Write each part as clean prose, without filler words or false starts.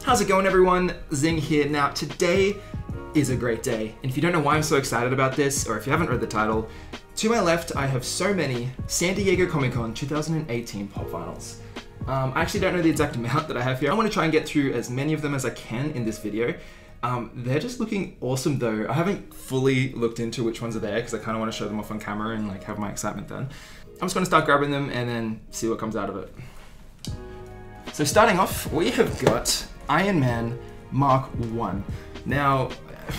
How's it going, everyone? Zing here. Now, today is a great day, and if you don't know why I'm so excited about this, or if you haven't read the title, to my left I have so many San Diego Comic-Con 2018 pop vinyls. I actually don't know the exact amount that I have here. I want to try and get through as many of them as I can in this video. They're just looking awesome though. I haven't fully looked into which ones are there because I kind of want to show them off on camera and like have my excitement then. I'm just going to start grabbing them and then see what comes out of it. So starting off, we have got Iron Man Mark 1. Now,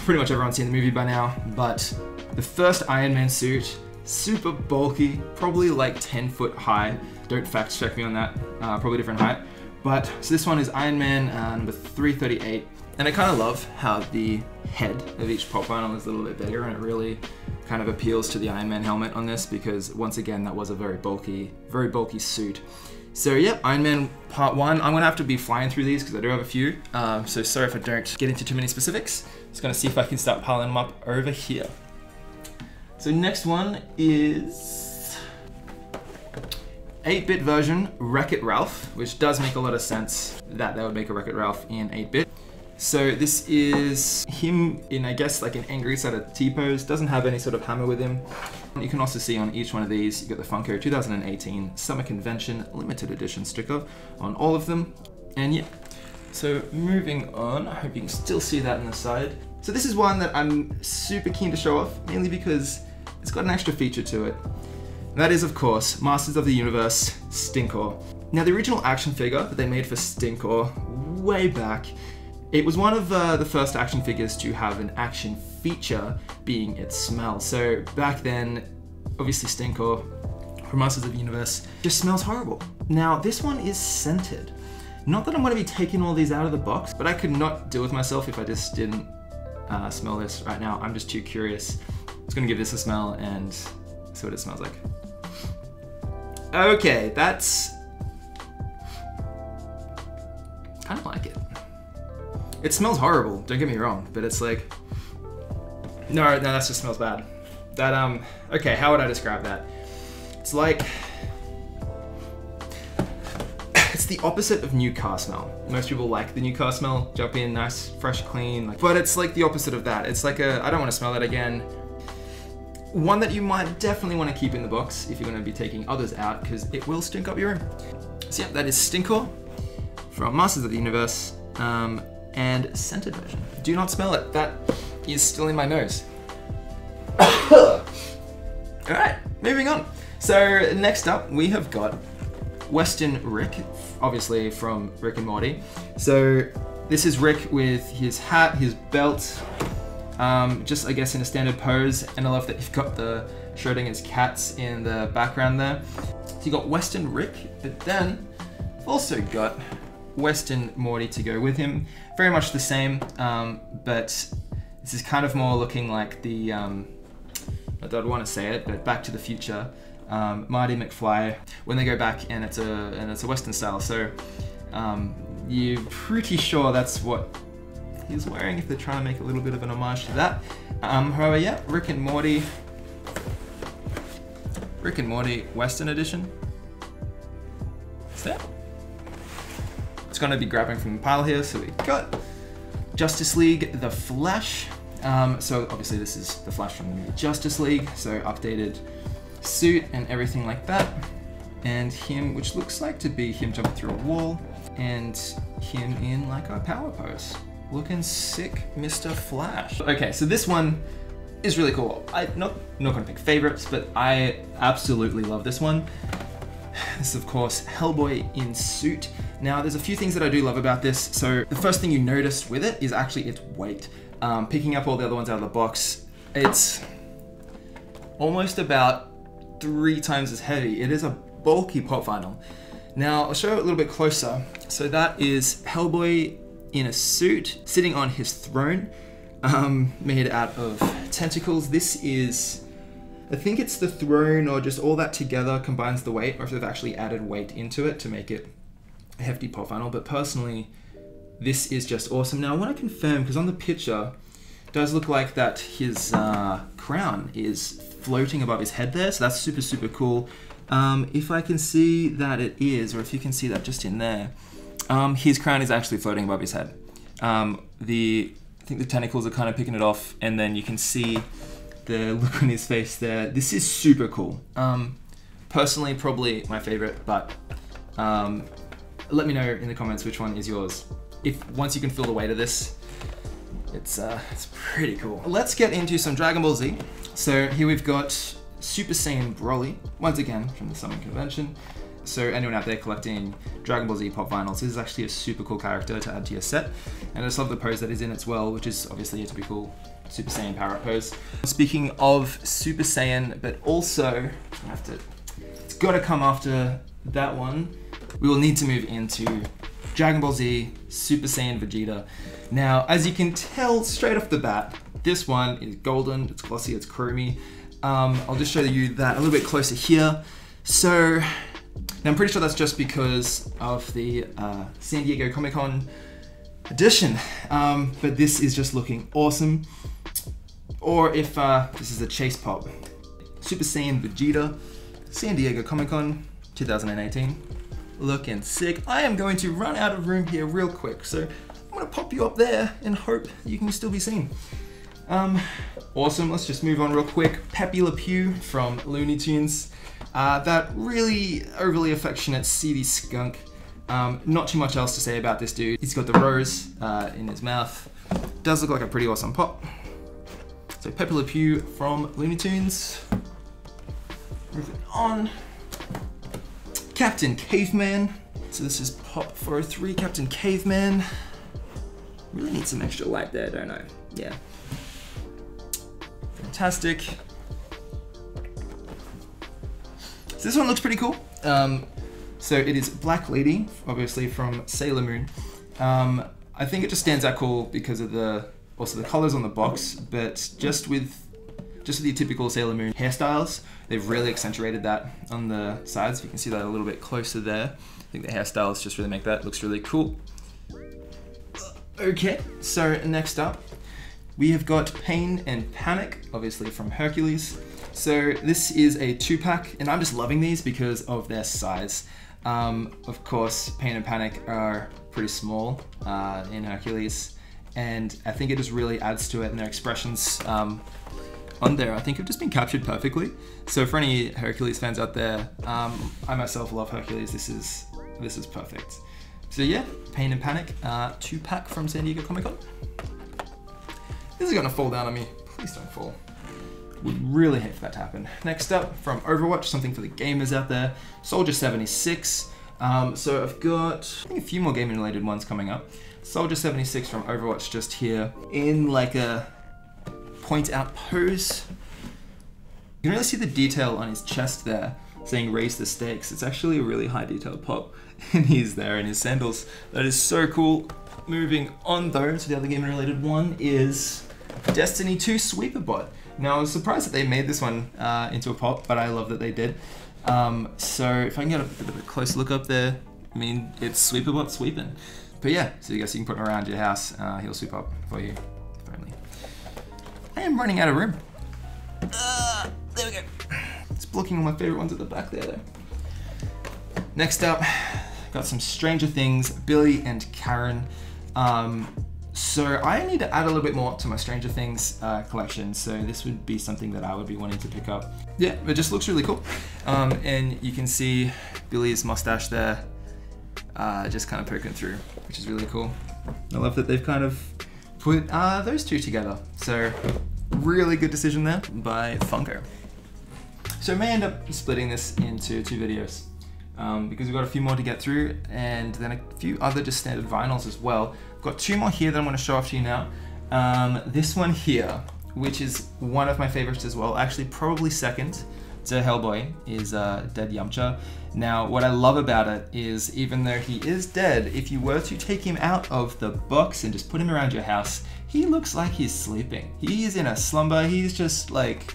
pretty much everyone's seen the movie by now, but the first Iron Man suit, super bulky, probably like 10 foot high. Don't fact check me on that, probably different height. But, so this one is Iron Man number 338. And I kind of love how the head of each pop vinyl is a little bit bigger, and it really kind of appeals to the Iron Man helmet on this because once again, that was a very bulky suit. So yeah, Iron Man Part 1. I'm gonna have to be flying through these because I do have a few. So sorry if I don't get into too many specifics. Just gonna see if I can start piling them up over here. So next one is 8-bit version Wreck-It Ralph, which does make a lot of sense that they would make a Wreck-It Ralph in 8-bit. So this is him in, I guess, like an angry sort of T-pose. Doesn't have any sort of hammer with him. You can also see on each one of these, you got the Funko 2018 Summer Convention Limited Edition sticker on all of them. And yeah, so moving on, I hope you can still see that on the side. So this is one that I'm super keen to show off, mainly because it's got an extra feature to it. And that is, of course, Masters of the Universe Stinkor. Now the original action figure that they made for Stinkor way back, it was one of the first action figures to have an action feature being its smell. So back then, obviously Stinkor from Masters of the Universe just smells horrible. Now this one is scented. Not that I'm going to be taking all these out of the box, but I could not deal with myself if I just didn't smell this right now. I'm just too curious. I'm just going to give this a smell and see what it smells like. Okay, that's kind of like it. It smells horrible, don't get me wrong, but it's like, no, that just smells bad. That, okay, how would I describe that? It's like, it's the opposite of new car smell. Most people like the new car smell, jump in, nice, fresh, clean, but it's like the opposite of that. It's like I don't want to smell that again. One that you might definitely want to keep in the box if you're going to be taking others out, because it will stink up your room. So yeah, that is Stinkor from Masters of the Universe. And scented version. Do not smell it. That is still in my nose. Alright, moving on. So next up we have got Western Rick, obviously from Rick and Morty. So this is Rick with his hat, his belt, just I guess in a standard pose, and I love that you've got the Schrodinger's cats in the background there. So you got Western Rick, but then you've also got Western Morty to go with him. Very much the same, but this is kind of more looking like the, I don't want to say it, but Back to the Future, Marty McFly, when they go back and it's a Western style. So you're pretty sure that's what he's wearing if they're trying to make a little bit of an homage to that. However, yeah, Rick and Morty Western edition. What's that? Going to be grabbing from the pile here. So we got Justice League, The Flash. So obviously this is The Flash from the movie Justice League. So updated suit and everything like that. And him, which looks like to be him jumping through a wall, and him in like a power pose. Looking sick, Mr. Flash. Okay, so this one is really cool. I'm not gonna pick favorites, but I absolutely love this one. This is, of course, Hellboy in suit. Now, there's a few things that I do love about this. So the first thing you notice with it is actually its weight. Picking up all the other ones out of the box, it's almost about 3 times as heavy. It is a bulky pop vinyl. Now, I'll show it a little bit closer. So that is Hellboy in a suit, sitting on his throne, made out of tentacles. This is, I think it's the throne or just all that together combines the weight, or if they've actually added weight into it to make it a hefty pop vinyl. But personally, this is just awesome. Now I want to confirm, because on the picture, it does look like that his crown is floating above his head there. So that's super, super cool. If I can see that it is, or if you can see that just in there, his crown is actually floating above his head. I think the tentacles are kind of picking it off, and then you can see the look on his face there. This is super cool. Personally, probably my favorite, but let me know in the comments which one is yours. Once you can feel the weight of this, it's pretty cool. Let's get into some Dragon Ball Z. So here we've got Super Saiyan Broly, once again from the Summon Convention. So anyone out there collecting Dragon Ball Z pop vinyls, this is actually a super cool character to add to your set. And I just love the pose that is in as well, which is obviously a typical Super Saiyan power up pose. Speaking of Super Saiyan, but also, it's gotta come after that one, we will need to move into Dragon Ball Z Super Saiyan Vegeta. Now, as you can tell straight off the bat, this one is golden, it's glossy, it's chromey. I'll just show you that a little bit closer here. So, now I'm pretty sure that's just because of the San Diego Comic-Con edition, but this is just looking awesome. Or if this is a chase pop, Super Saiyan Vegeta, San Diego Comic-Con 2018, looking sick. I am going to run out of room here real quick, so I'm gonna pop you up there and hope you can still be seen. Awesome, let's just move on real quick. Pepe Le Pew from Looney Tunes. That really overly affectionate, seedy skunk. Not too much else to say about this dude. He's got the rose in his mouth. Does look like a pretty awesome pop. So Pepe Le Pew from Looney Tunes. Moving on. Captain Caveman. So this is Pop 403, Captain Caveman. Really need some extra light there, don't I? Yeah. Fantastic. So this one looks pretty cool. So it is Black Lady, obviously from Sailor Moon. I think it just stands out cool because of also the colors on the box, but just with the typical Sailor Moon hairstyles, they've really accentuated that on the sides. You can see that a little bit closer there. I think the hairstyles just really make that looks really cool. Okay, so next up, we have got Pain and Panic, obviously from Hercules. So this is a 2-pack, and I'm just loving these because of their size. Of course, Pain and Panic are pretty small in Hercules, and I think it just really adds to it, and their expressions on there I think have just been captured perfectly. So for any Hercules fans out there, I myself love Hercules. This is perfect. So yeah, Pain and Panic, 2-pack from San Diego Comic-Con. This is gonna fall down on me. Please don't fall. Would really hate for that to happen. Next up, from Overwatch, something for the gamers out there, Soldier 76. So I've got, I think, a few more gaming related ones coming up. Soldier 76 from Overwatch just here in like a point out pose. You can really see the detail on his chest there, saying raise the stakes. It's actually a really high detail pop, and he's there in his sandals. That is so cool. Moving on though to the other gaming related one is Destiny 2 Sweeper Bot. Now I was surprised that they made this one into a pop, but I love that they did. So if I can get a bit of a close look up there, I mean, it's Sweeper Bot sweeping. But yeah, so you guys can put him around your house, he'll sweep up for you, apparently. I am running out of room. There we go. It's blocking all my favorite ones at the back there though. Next up, got some Stranger Things, Billy and Karen. So I need to add a little bit more to my Stranger Things collection, so this would be something that I would be wanting to pick up. Yeah, it just looks really cool. And you can see Billy's mustache there, just kind of poking through, which is really cool. I love that they've kind of put those two together. So really good decision there by Funko. So I may end up splitting this into 2 videos. Because we've got a few more to get through, and then a few other just standard vinyls as well. I've got 2 more here that I'm going to show off to you now. This one here, which is one of my favorites as well, actually probably second to Hellboy, is Dead Yamcha. Now what I love about it is, even though he is dead, if you were to take him out of the box and just put him around your house, he looks like he's sleeping. He's in a slumber. He's just like,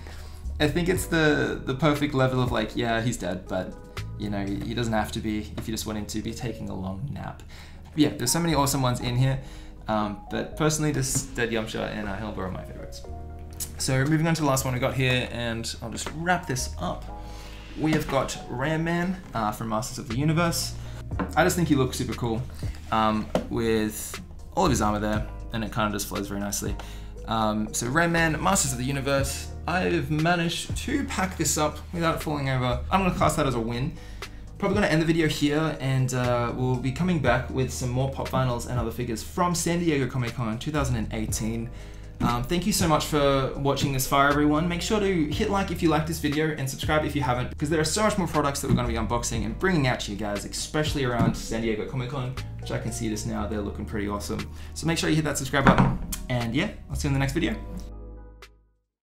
I think it's the perfect level of like, yeah, he's dead, but you know, he doesn't have to be if you just want him to be taking a long nap. But yeah, there's so many awesome ones in here, but personally this Dead Yamcha and Hellboy are my favorites. So moving on to the last one we got here, and I'll just wrap this up. we have got Ram Man from Masters of the Universe. I just think he looks super cool with all of his armor there, and it kind of just flows very nicely. So Ram Man, Masters of the Universe. I've managed to pack this up without it falling over. I'm gonna class that as a win. Probably gonna end the video here, and we'll be coming back with some more pop vinyls and other figures from San Diego Comic-Con 2018. Thank you so much for watching this far, everyone. Make sure to hit like if you like this video and subscribe if you haven't, because there are so much more products that we're going to be unboxing and bringing out to you guys, especially around San Diego Comic-Con, which I can see just now, they're looking pretty awesome. So make sure you hit that subscribe button, and yeah, I'll see you in the next video.